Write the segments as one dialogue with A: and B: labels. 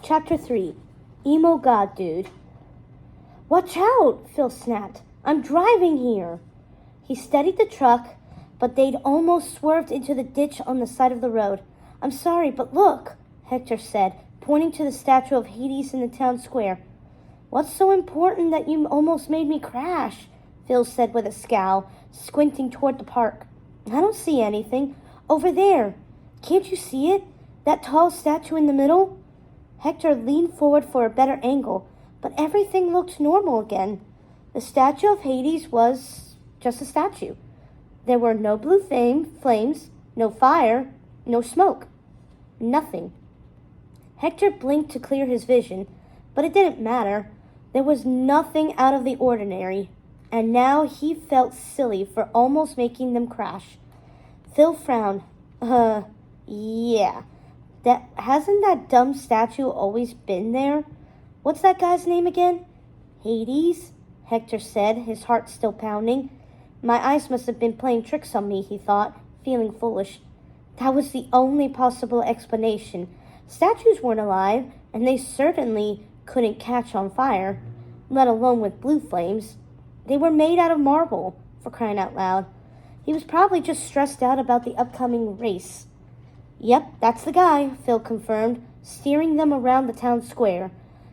A: Chapter 3 Emo God Dude. Watch out, Phil snapped. I'm driving here. He steadied the truck, but they'd almost swerved into the ditch on the side of the road. I'm sorry, but look, Hector said, pointing to the statue of Hades in the town square. What's so important that you almost made me crash? Phil said with a scowl, squinting toward the park. I don't see anything. Over there. Can't you see it? That tall statue in the middle? Hector leaned forward for a better angle, but everything looked normal again. The statue of Hades was just a statue. There were no blue flames, no fire, no smoke. Nothing. Hector blinked to clear his vision, but it didn't matter. There was nothing out of the ordinary, and now he felt silly for almost making them crash. Phil frowned. Yeah. Hasn't that dumb statue always been there? What's that guy's name again? Hades, Hector said, his heart still pounding. My eyes must have been playing tricks on me, he thought, feeling foolish. That was the only possible explanation. Statues weren't alive, and they certainly couldn't catch on fire, let alone with blue flames. They were made out of marble, for crying out loud. He was probably just stressed out about the upcoming race. Yep, that's the guy, Phil confirmed, steering them around the town square.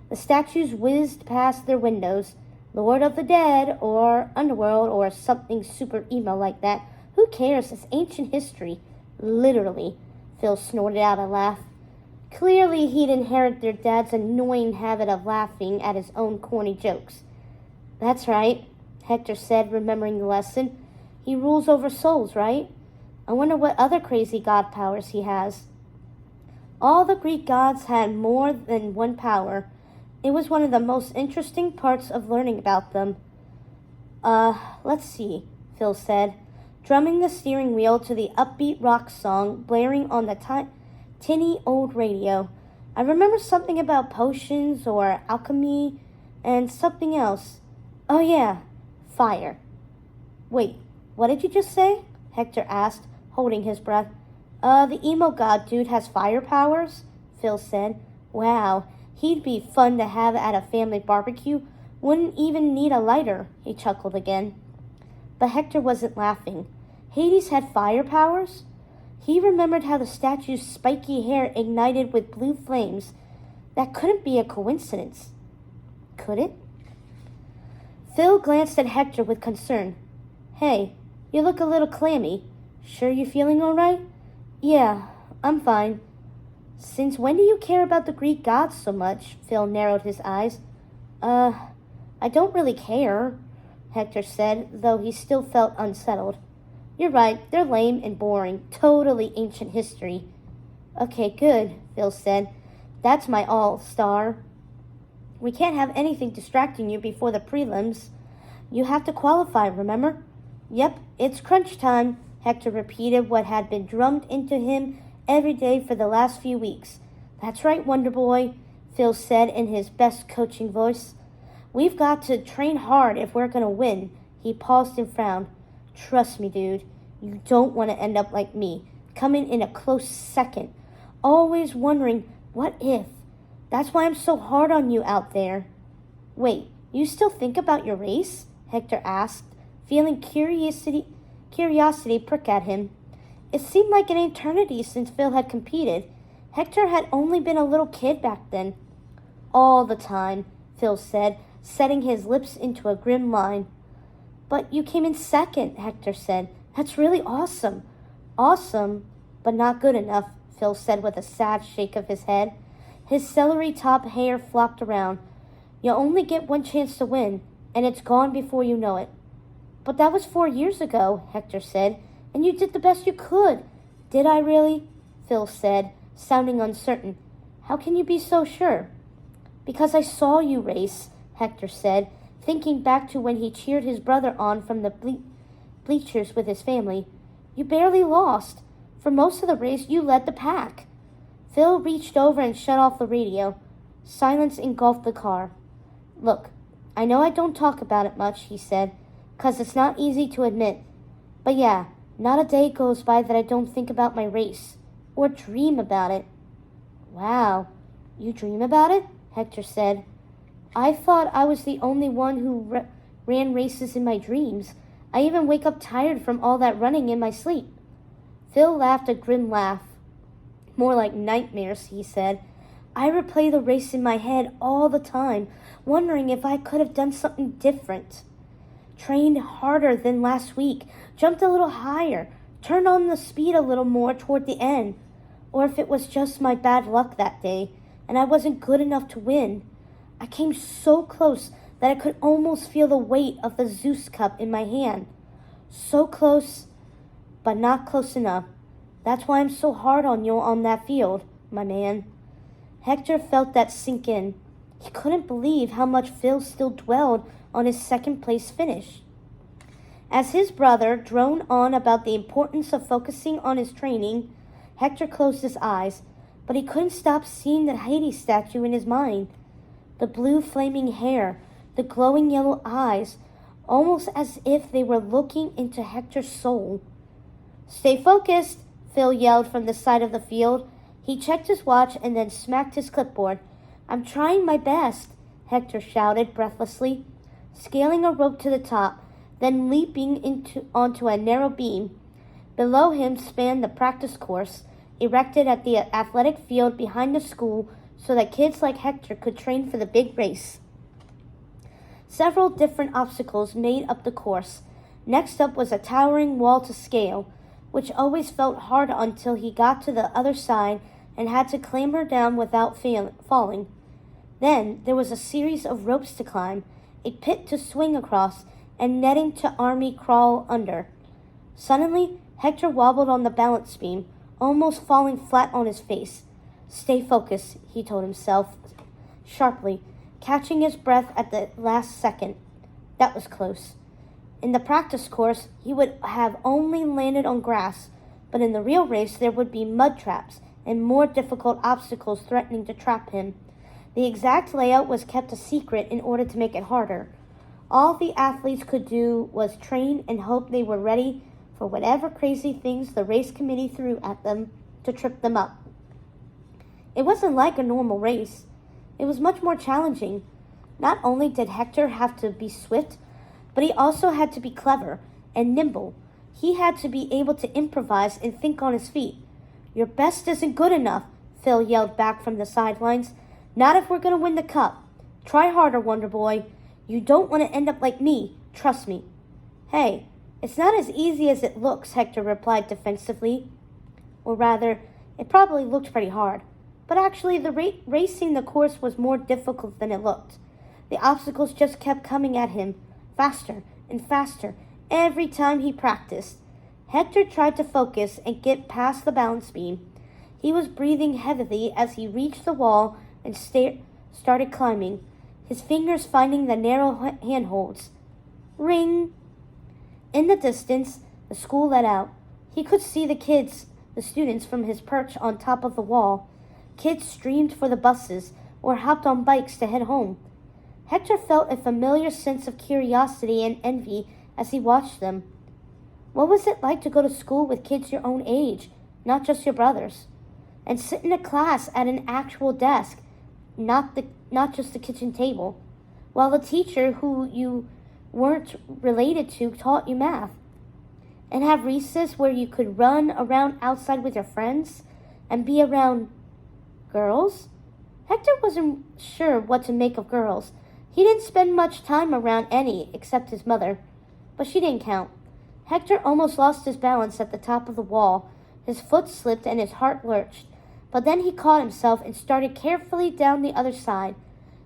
A: The statues whizzed past their windows. Lord of the Dead, or Underworld, or something super emo like that. Who cares? It's ancient history. Literally, Phil snorted out a laugh. Clearly, he'd inherited their dad's annoying habit of laughing at his own corny jokes. That's right, Hector said, remembering the lesson. He rules over souls, right? I wonder what other crazy god powers he has. All the Greek gods had more than one power. It was one of the most interesting parts of learning about them. Let's see, Phil said, drumming the steering wheel to the upbeat rock song blaring on the tinny old radio. I remember something about potions or alchemy and something else. Oh yeah, fire. Wait, what did you just say? Hector asked, holding his breath. The emo god dude has fire powers? Phil said. Wow, he'd be fun to have at a family barbecue. Wouldn't even need a lighter, he chuckled again. But Hector wasn't laughing. Hades had fire powers? He remembered how the statue's spiky hair ignited with blue flames. That couldn't be a coincidence. Could it? Phil glanced at Hector with concern. Hey, you look a little clammy. Sure you feeling all right? Yeah, I'm fine. Since when do you care about the Greek gods so much? Phil narrowed his eyes. I don't really care, Hector said, though he still felt unsettled. You're right, they're lame and boring. Totally ancient history. Okay, good, Phil said. That's my all-star. We can't have anything distracting you before the prelims. You have to qualify, remember? Yep, it's crunch time, Hector repeated what had been drummed into him every day for the last few weeks. That's right, Wonder Boy, Phil said in his best coaching voice. We've got to train hard if we're going to win. He paused and frowned. Trust me, dude, you don't want to end up like me, coming in a close second, always wondering, what if? That's why I'm so hard on you out there. Wait, you still think about your race? Hector asked, feeling curiosity prick at him. It seemed like an eternity since Phil had competed. Hector had only been a little kid back then. All the time, Phil said, setting his lips into a grim line. But you came in second, Hector said. That's really awesome. Awesome, but not good enough, Phil said with a sad shake of his head. His celery top hair flopped around. You only get one chance to win, and it's gone before you know it. But that was 4 years ago, Hector said, and you did the best you could. Did I really? Phil said, sounding uncertain. How can you be so sure? Because I saw you race, Hector said, thinking back to when he cheered his brother on from the bleachers with his family. You barely lost. For most of the race, you led the pack. Phil reached over and shut off the radio. Silence engulfed the car. Look, I know I don't talk about it much, he said, 'cause it's not easy to admit. But yeah, not a day goes by that I don't think about my race, or dream about it. Wow, You dream about it? Hector said. I thought I was the only one who ran races in my dreams. I even wake up tired from all that running in my sleep. Phil laughed a grim laugh. More like nightmares, he said. I replay the race in my head all the time, wondering if I could have done something different. Trained harder than last week, jumped a little higher, turned on the speed a little more toward the end. Or if it was just my bad luck that day, and I wasn't good enough to win. I came so close that I could almost feel the weight of the Zeus cup in my hand. So close, but not close enough. That's why I'm so hard on you on that field, my man. Hector felt that sink in. He couldn't believe how much Phil still dwelled on his second-place finish. As his brother droned on about the importance of focusing on his training, Hector closed his eyes, but he couldn't stop seeing the Hades statue in his mind. The blue flaming hair, the glowing yellow eyes, almost as if they were looking into Hector's soul. Stay focused, Phil yelled from the side of the field. He checked his watch and then smacked his clipboard. I'm trying my best, Hector shouted breathlessly, scaling a rope to the top, then leaping onto a narrow beam. Below him spanned the practice course, erected at the athletic field behind the school so that kids like Hector could train for the big race. Several different obstacles made up the course. Next up was a towering wall to scale, which always felt hard until he got to the other side and had to clamber down without falling. Then there was a series of ropes to climb, a pit to swing across, and netting to army crawl under. Suddenly, Hector wobbled on the balance beam, almost falling flat on his face. Stay focused, he told himself sharply, catching his breath at the last second. That was close. In the practice course, he would have only landed on grass, but in the real race there would be mud traps and more difficult obstacles threatening to trap him. The exact layout was kept a secret in order to make it harder. All the athletes could do was train and hope they were ready for whatever crazy things the race committee threw at them to trip them up. It wasn't like a normal race. It was much more challenging. Not only did Hector have to be swift, but he also had to be clever and nimble. He had to be able to improvise and think on his feet. Your best isn't good enough, Phil yelled back from the sidelines. Not if we're going to win the cup. Try harder, Wonder Boy. You don't want to end up like me, trust me. Hey, it's not as easy as it looks, Hector replied defensively. Or rather, it probably looked pretty hard. But actually, the racing the course was more difficult than it looked. The obstacles just kept coming at him, faster and faster, every time he practiced. Hector tried to focus and get past the balance beam. He was breathing heavily as he reached the wall and started climbing, his fingers finding the narrow handholds. Ring! In the distance, the school let out. He could see the students from his perch on top of the wall. Kids streamed for the buses or hopped on bikes to head home. Hector felt a familiar sense of curiosity and envy as he watched them. What was it like to go to school with kids your own age, not just your brothers, and sit in a class at an actual desk, not just the kitchen table, while the teacher who you weren't related to taught you math, and have recess where you could run around outside with your friends and be around girls? Hector wasn't sure what to make of girls. He didn't spend much time around any except his mother, but she didn't count. Hector almost lost his balance at the top of the wall. His foot slipped and his heart lurched, but then he caught himself and started carefully down the other side.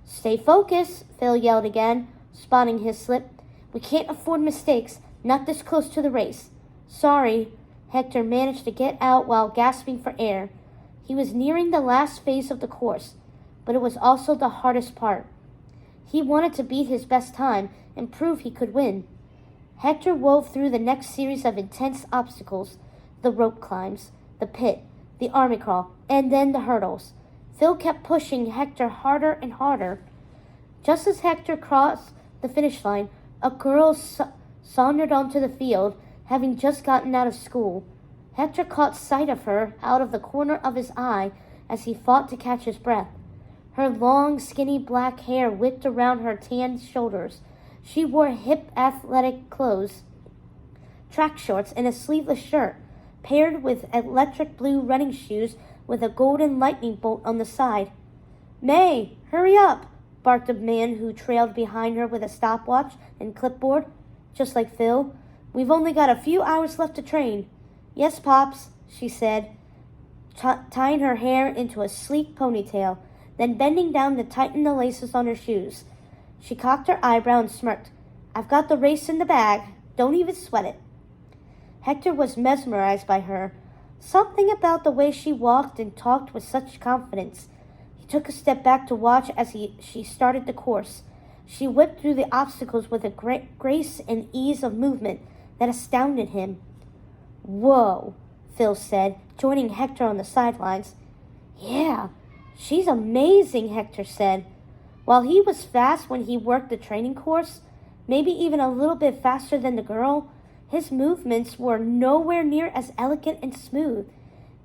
A: Stay focused, Phil yelled again, spotting his slip. We can't afford mistakes, not this close to the race. Sorry, Hector managed to get out while gasping for air. He was nearing the last phase of the course, but it was also the hardest part. He wanted to beat his best time and prove he could win. Hector wove through the next series of intense obstacles, the rope climbs, the pit, the army crawl, and then the hurdles. Phil kept pushing Hector harder and harder. Just as Hector crossed the finish line, a girl sauntered onto the field, having just gotten out of school. Hector caught sight of her out of the corner of his eye as he fought to catch his breath. Her long, skinny black hair whipped around her tanned shoulders. She wore hip athletic clothes, track shorts, and a sleeveless shirt, paired with electric blue running shoes with a golden lightning bolt on the side. "May, hurry up!" barked a man who trailed behind her with a stopwatch and clipboard. Just like Phil. "We've only got a few hours left to train." "Yes, Pops," she said, tying her hair into a sleek ponytail, then bending down to tighten the laces on her shoes. She cocked her eyebrow and smirked. "I've got the race in the bag. Don't even sweat it." Hector was mesmerized by her. Something about the way she walked and talked with such confidence. He took a step back to watch as she started the course. She whipped through the obstacles with a grace and ease of movement that astounded him. "Whoa," Phil said, joining Hector on the sidelines. "Yeah, she's amazing," Hector said. While he was fast when he worked the training course, maybe even a little bit faster than the girl, his movements were nowhere near as elegant and smooth.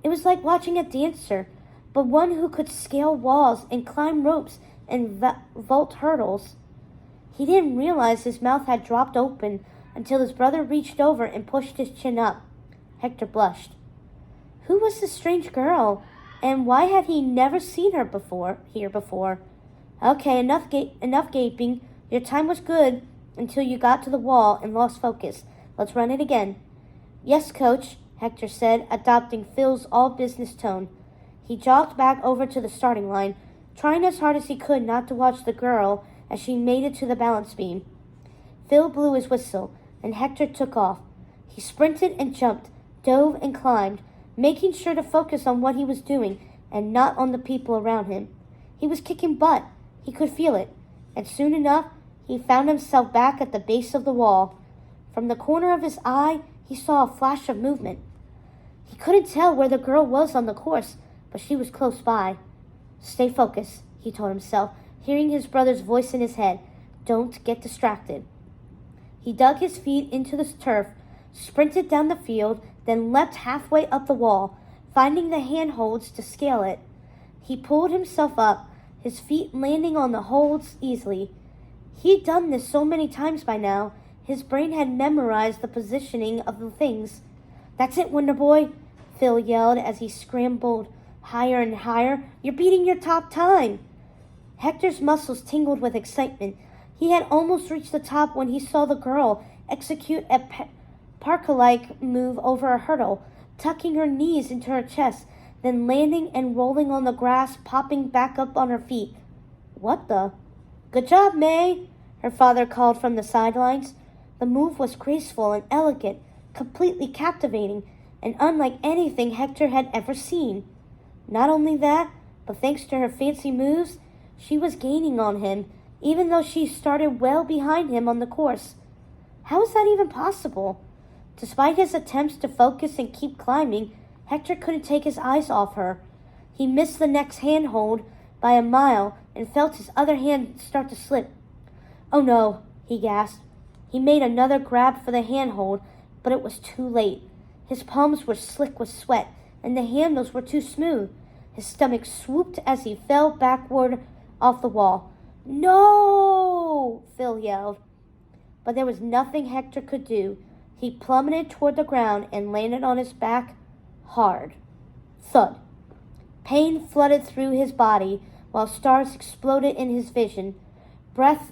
A: It was like watching a dancer, but one who could scale walls and climb ropes and vault hurdles. He didn't realize his mouth had dropped open until his brother reached over and pushed his chin up. Hector blushed. Who was this strange girl, and why had he never seen her here before? "Okay, enough gaping. Your time was good until you got to the wall and lost focus. Let's run it again." "Yes, Coach," Hector said, adopting Phil's all-business tone. He jogged back over to the starting line, trying as hard as he could not to watch the girl as she made it to the balance beam. Phil blew his whistle, and Hector took off. He sprinted and jumped, dove and climbed, making sure to focus on what he was doing and not on the people around him. He was kicking butt. He could feel it, and soon enough he found himself back at the base of the wall. From the corner of his eye, he saw a flash of movement. He couldn't tell where the girl was on the course, but she was close by. "Stay focused," he told himself, hearing his brother's voice in his head. "Don't get distracted." He dug his feet into the turf, sprinted down the field, then leapt halfway up the wall, finding the handholds to scale it. He pulled himself up, his feet landing on the holds easily. He'd done this so many times by now, his brain had memorized the positioning of the things. "That's it, Wonder Boy," Phil yelled as he scrambled higher and higher. "You're beating your top time." Hector's muscles tingled with excitement. He had almost reached the top when he saw the girl execute a parkour-like move over a hurdle, tucking her knees into her chest, then landing and rolling on the grass, popping back up on her feet. "What the?" "Good job, May," her father called from the sidelines. The move was graceful and elegant, completely captivating, and unlike anything Hector had ever seen. Not only that, but thanks to her fancy moves, she was gaining on him, even though she started well behind him on the course. How is that even possible? Despite his attempts to focus and keep climbing, Hector couldn't take his eyes off her. He missed the next handhold by a mile and felt his other hand start to slip. "Oh no," he gasped. He made another grab for the handhold, but it was too late. His palms were slick with sweat, and the handles were too smooth. His stomach swooped as he fell backward off the wall. "No!" Phil yelled. But there was nothing Hector could do. He plummeted toward the ground and landed on his back hard. Thud. Pain flooded through his body while stars exploded in his vision. Breath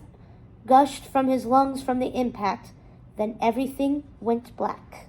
A: gushed from his lungs from the impact. Then everything went black.